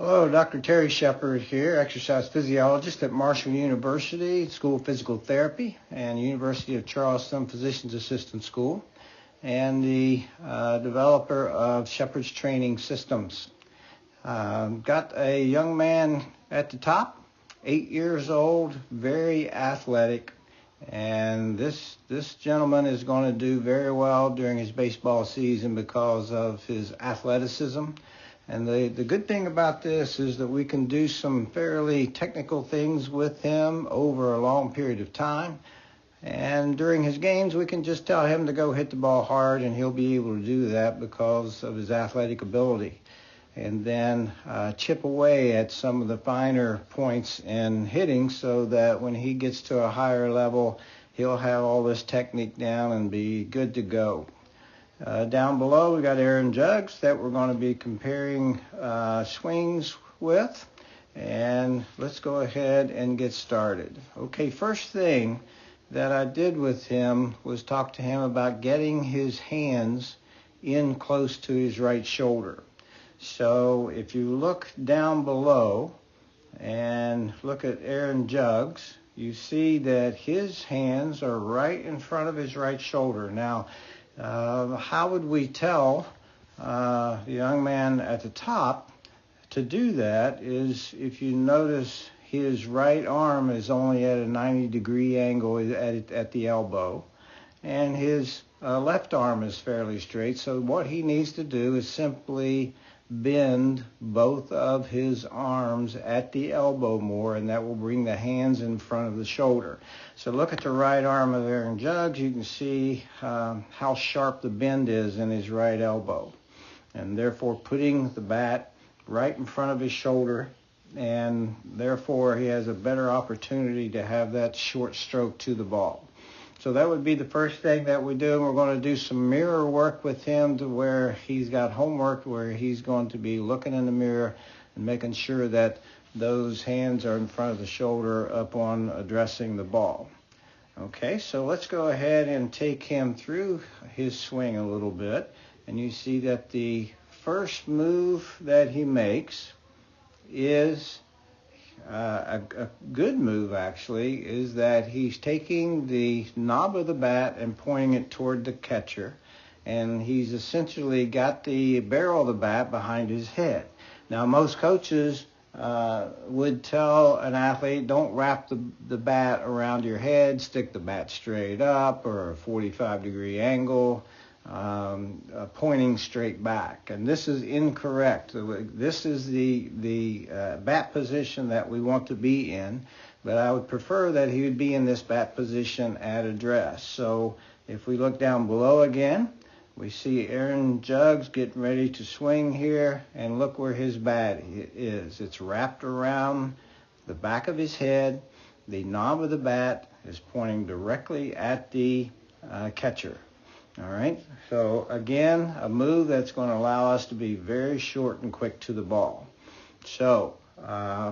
Hello, Dr. Terry Shepard here, exercise physiologist at Marshall University, School of Physical Therapy, and University of Charleston Physician's Assistant School, and the developer of Shepard's Training Systems. Got a young man at the top, 8 years old, very athletic, and this gentleman is going to do very well during his baseball season because of his athleticism. And the good thing about this is that we can do some fairly technical things with him over a long period of time. And during his games, we can just tell him to go hit the ball hard, and he'll be able to do that because of his athletic ability. And then chip away at some of the finer points in hitting so that when he gets to a higher level, he'll have all this technique down and be good to go. Down below, we got Aaron Juggs that we're going to be comparing swings with. And let's go ahead and get started. Okay, first thing that I did with him was talk to him about getting his hands in close to his right shoulder. So if you look down below and look at Aaron Juggs, you see that his hands are right in front of his right shoulder. Now, how would we tell the young man at the top to do that is if you notice his right arm is only at a 90-degree angle at the elbow, and his left arm is fairly straight. So what he needs to do is simply bend both of his arms at the elbow more, and that will bring the hands in front of the shoulder. So look at the right arm of Aaron Juggs. You can see how sharp the bend is in his right elbow, and therefore putting the bat right in front of his shoulder, and therefore he has a better opportunity to have that short stroke to the ball. So that would be the first thing that we do. We're going to do some mirror work with him to where he's got homework where he's going to be looking in the mirror and making sure that those hands are in front of the shoulder upon addressing the ball. Okay, so let's go ahead and take him through his swing a little bit. And you see that the first move that he makes is a good move, actually, is that he's taking the knob of the bat and pointing it toward the catcher, and he's essentially got the barrel of the bat behind his head. Now, most coaches would tell an athlete, don't wrap the bat around your head, stick the bat straight up or a 45-degree angle, pointing straight back. And this is incorrect. This is the bat position that we want to be in, but I would prefer that he would be in this bat position at address. So if we look down below again, we see Aaron Juggs getting ready to swing here, and look where his bat is. It's wrapped around the back of his head. The knob of the bat is pointing directly at the catcher. All right, so again, a move that's going to allow us to be very short and quick to the ball. So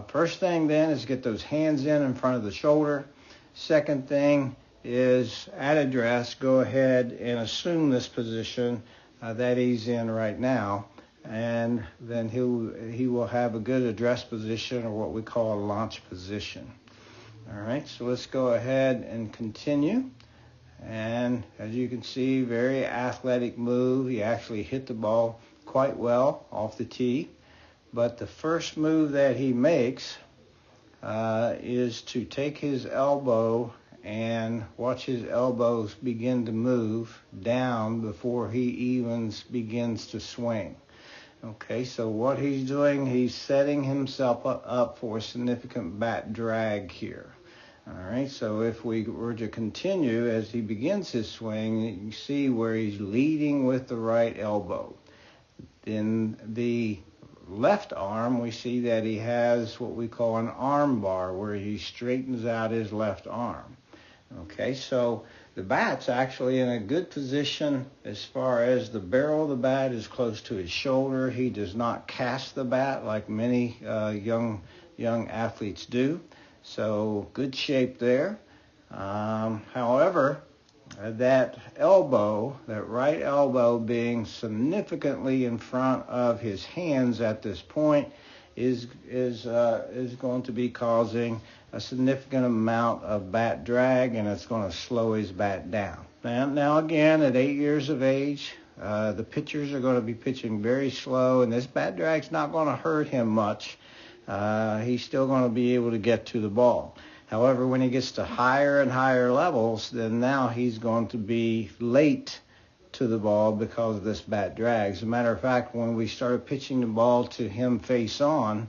first thing then is get those hands in front of the shoulder. Second thing is at address, go ahead and assume this position that he's in right now, and then he will have a good address position, or what we call a launch position. All right, so let's go ahead and continue. And as you can see, very athletic move. He actually hit the ball quite well off the tee. But the first move that he makes is to take his elbow and watch his elbows begin to move down before he even begins to swing. Okay, so what he's doing, he's setting himself up for a significant bat drag here. All right, so if we were to continue as he begins his swing, you see where he's leading with the right elbow. In the left arm, we see that he has what we call an arm bar, where he straightens out his left arm. Okay, so the bat's actually in a good position as far as the barrel of the bat is close to his shoulder. He does not cast the bat like many young athletes do. So good shape there. However, that elbow, that right elbow being significantly in front of his hands at this point, is going to be causing a significant amount of bat drag, and it's going to slow his bat down. Now again, at 8 years of age, the pitchers are going to be pitching very slow, and this bat drag's not going to hurt him much. He's still going to be able to get to the ball. However, when he gets to higher and higher levels, then now he's going to be late to the ball because of this bat drag. As a matter of fact, when we started pitching the ball to him face on,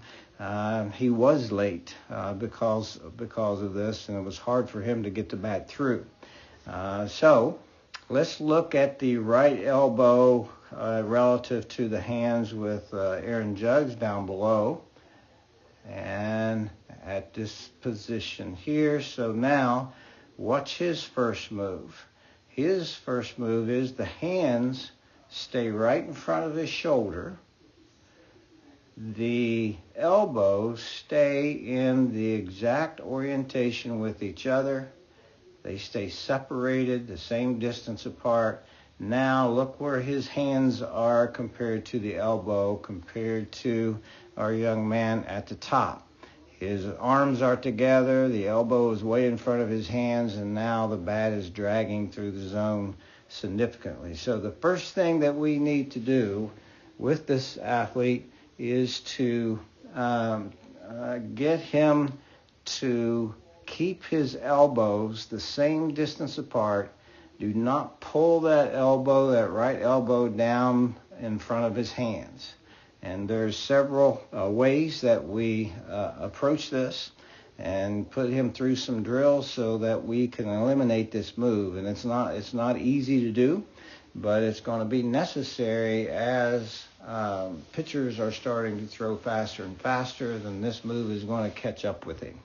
he was late because of this, and it was hard for him to get the bat through. So let's look at the right elbow relative to the hands with Aaron Juggs down below, and at this position here. So now, what's his first move? His first move is the hands stay right in front of his shoulder. The elbows stay in the exact orientation with each other. They stay separated, the same distance apart. Now look where his hands are compared to the elbow, compared to our young man at the top. His arms are together, the elbow is way in front of his hands, and now the bat is dragging through the zone significantly. So the first thing that we need to do with this athlete is to get him to keep his elbows the same distance apart. Do not pull that right elbow down in front of his hands. And there's several ways that we approach this and put him through some drills so that we can eliminate this move. And it's not easy to do, but it's going to be necessary as pitchers are starting to throw faster and faster. Then this move is going to catch up with him.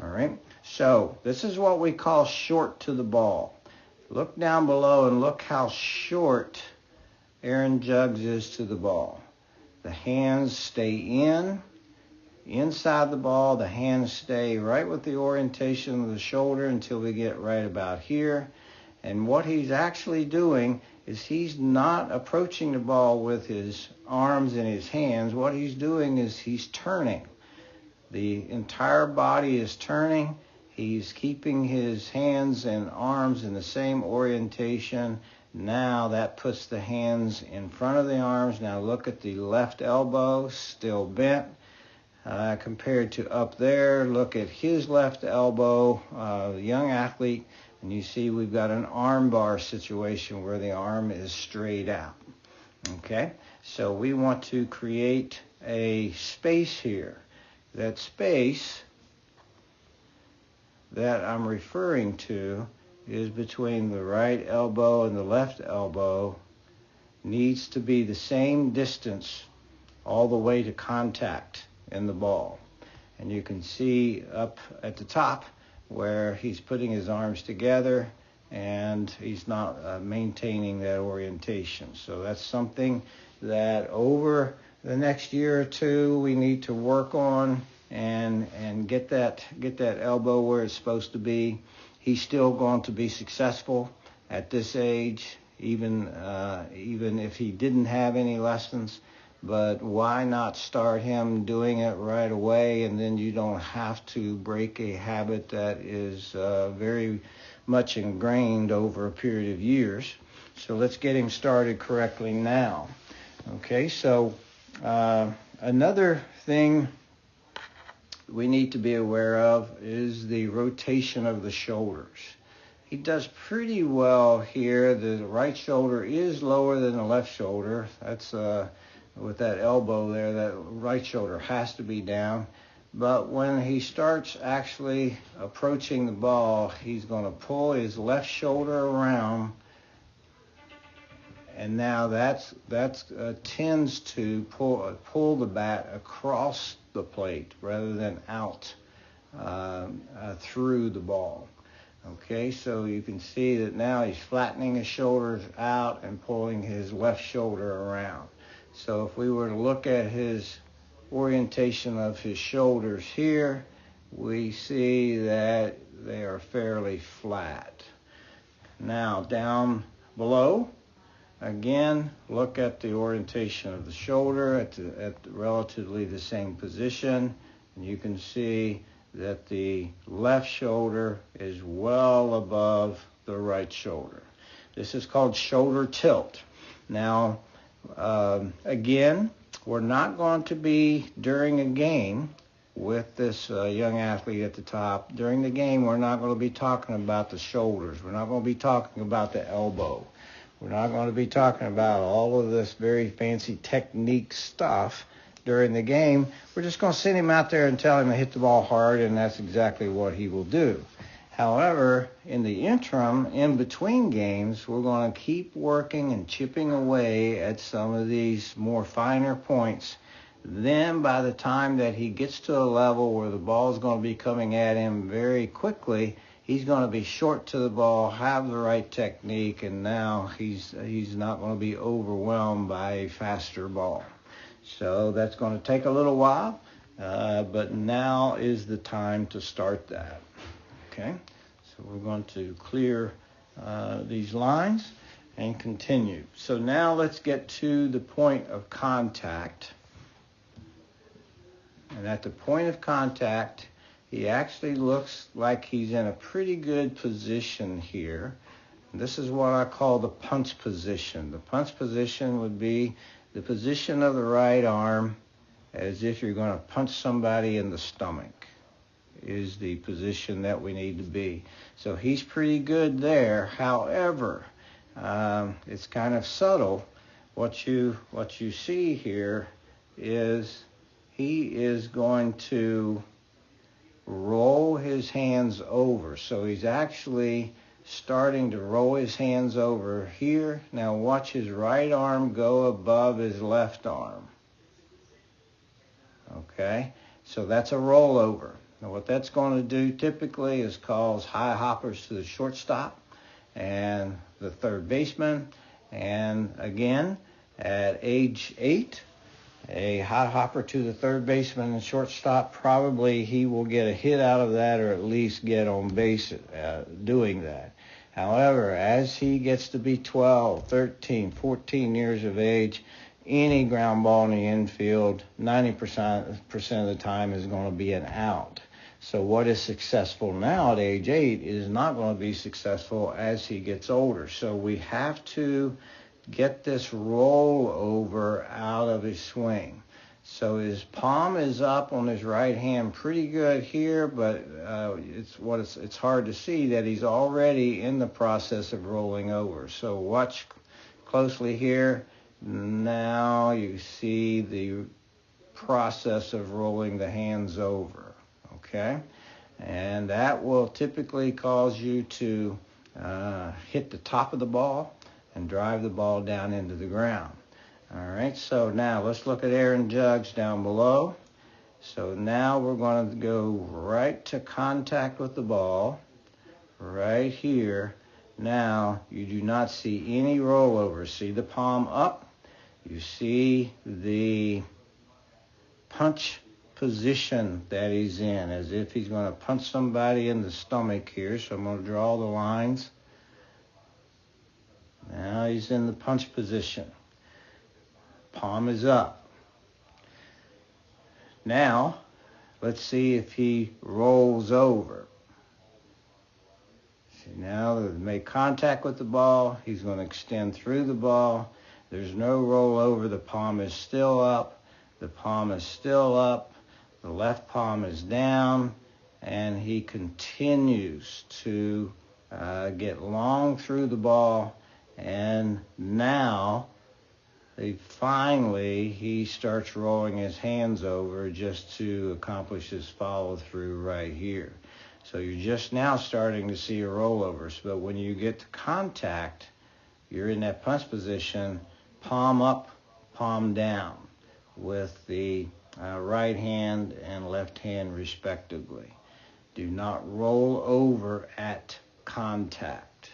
All right. So this is what we call short to the ball. Look down below and look how short Aaron Juggs is to the ball. The hands stay inside the ball. The hands stay right with the orientation of the shoulder until we get right about here. And what he's actually doing is he's not approaching the ball with his arms and his hands. What he's doing is he's turning. The entire body is turning. He's keeping his hands and arms in the same orientation. Now that puts the hands in front of the arms. Now look at the left elbow, still bent compared to up there. Look at his left elbow, the young athlete, and you see we've got an arm bar situation where the arm is straight out. Okay, so we want to create a space here. That space that I'm referring to is between the right elbow and the left elbow. Needs to be the same distance all the way to contact in the ball. And you can see up at the top where he's putting his arms together and he's not maintaining that orientation. So that's something that over the next year or two we need to work on and get that elbow where it's supposed to be. He's still going to be successful at this age, even if he didn't have any lessons. But why not start him doing it right away, and then you don't have to break a habit that is very much ingrained over a period of years. So let's get him started correctly now. Okay, so another thing we need to be aware of is the rotation of the shoulders. He does pretty well here. The right shoulder is lower than the left shoulder. That's with that elbow there, that right shoulder has to be down. But when he starts actually approaching the ball, he's going to pull his left shoulder around, and now that tends to pull the bat across the plate rather than out through the ball. Okay, so you can see that now he's flattening his shoulders out and pulling his left shoulder around. So if we were to look at his orientation of his shoulders here, we see that they are fairly flat. Now down below, again, look at the orientation of the shoulder at relatively the same position, and you can see that the left shoulder is well above the right shoulder. This is called shoulder tilt. Now, again, we're not going to be during a game with this young athlete at the top. During the game, we're not going to be talking about the shoulders. We're not going to be talking about the elbow. We're not going to be talking about all of this very fancy technique stuff during the game. We're just going to send him out there and tell him to hit the ball hard, and that's exactly what he will do. However, in the interim, in between games, we're going to keep working and chipping away at some of these more finer points. Then by the time that he gets to a level where the ball is going to be coming at him very quickly, he's going to be short to the ball, have the right technique, and now he's not going to be overwhelmed by a faster ball. So that's going to take a little while, but now is the time to start that. Okay, so we're going to clear these lines and continue. So now let's get to the point of contact. And at the point of contact, he actually looks like he's in a pretty good position here. This is what I call the punch position. The punch position would be the position of the right arm as if you're going to punch somebody in the stomach is the position that we need to be. So he's pretty good there. However, it's kind of subtle. What you see here is he is going to roll his hands over. So he's actually starting to roll his hands over here. Now watch his right arm go above his left arm. Okay, so that's a rollover. Now what that's going to do typically is cause high hoppers to the shortstop and the third baseman. And again, at age 8, a high hopper to the third baseman and shortstop, probably he will get a hit out of that or at least get on base doing that. However, as he gets to be 12, 13, 14 years of age, any ground ball in the infield, 90% of the time is going to be an out. So what is successful now at age 8 is not going to be successful as he gets older. So we have to get this rollover out of his swing. So his palm is up on his right hand pretty good here, but it's hard to see that he's already in the process of rolling over. So watch closely here. Now you see the process of rolling the hands over, okay? And that will typically cause you to hit the top of the ball and drive the ball down into the ground. All right, so now let's look at Aaron Judge down below. So now we're going to go right to contact with the ball, right here. Now you do not see any rollover. See the palm up? You see the punch position that he's in, as if he's going to punch somebody in the stomach here. So I'm going to draw the lines. Now he's in the punch position. Palm is up. Now, let's see if he rolls over. See, now they make contact with the ball. He's going to extend through the ball. There's no rollover. The palm is still up. The palm is still up. The left palm is down. And he continues to get long through the ball. And now, finally, he starts rolling his hands over just to accomplish his follow-through right here. So you're just now starting to see a rollover. But when you get to contact, you're in that punch position, palm up, palm down, with the right hand and left hand respectively. Do not roll over at contact.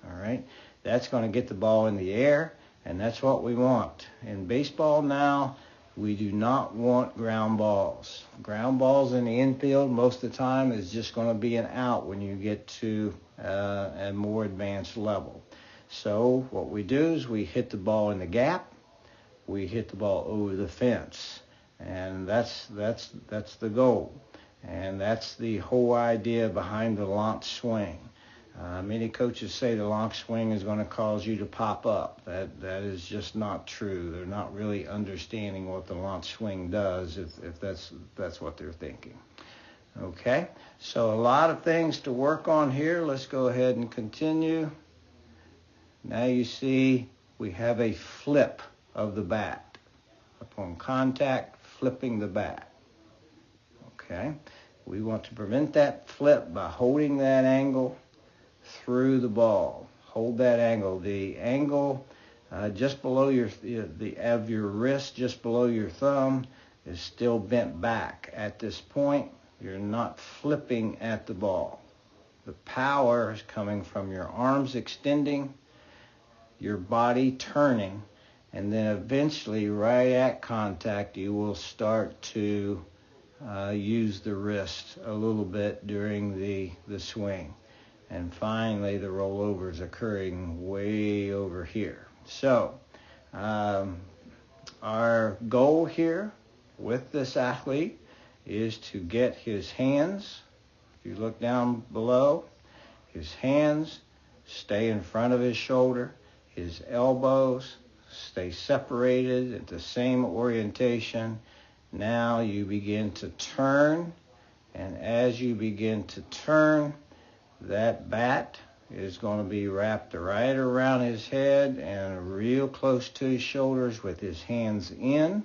All right? That's going to get the ball in the air, and that's what we want. In baseball now, we do not want ground balls. Ground balls in the infield most of the time is just going to be an out when you get to a more advanced level. So what we do is we hit the ball in the gap, we hit the ball over the fence, and that's the goal. And that's the whole idea behind the launch swing. Many coaches say the launch swing is going to cause you to pop up. That is just not true. They're not really understanding what the launch swing does if that's what they're thinking. Okay, so a lot of things to work on here. Let's go ahead and continue. Now you see we have a flip of the bat. Upon contact, flipping the bat. Okay, we want to prevent that flip by holding that angle through the ball. Hold that angle. The angle just below your wrist, just below your thumb, is still bent back. At this point, you're not flipping at the ball. The power is coming from your arms extending, your body turning, and then eventually, right at contact, you will start to use the wrist a little bit during the swing. And finally, the rollover is occurring way over here. So, our goal here with this athlete is to get his hands, if you look down below, his hands stay in front of his shoulder, his elbows stay separated at the same orientation. Now you begin to turn, and as you begin to turn, that bat is going to be wrapped right around his head and real close to his shoulders with his hands in.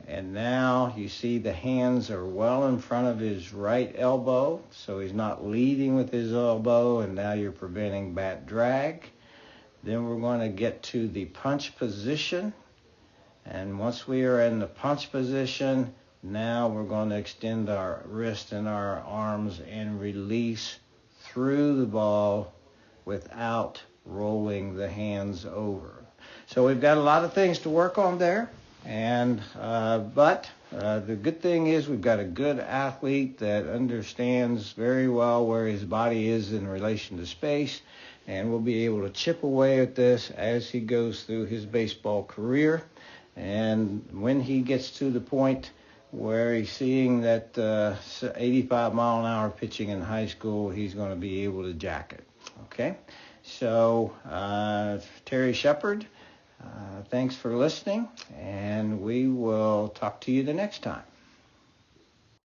And now you see the hands are well in front of his right elbow, so he's not leading with his elbow, and now you're preventing bat drag. Then we're going to get to the punch position. And once we are in the punch position, now we're going to extend our wrist and our arms and release through the ball without rolling the hands over. So we've got a lot of things to work on there. And but the good thing is we've got a good athlete that understands very well where his body is in relation to space, and will be able to chip away at this as he goes through his baseball career. And when he gets to the point where he's seeing that 85-mile-an-hour pitching in high school, he's going to be able to jack it. Okay? So, Terry Shepard, thanks for listening, and we will talk to you the next time.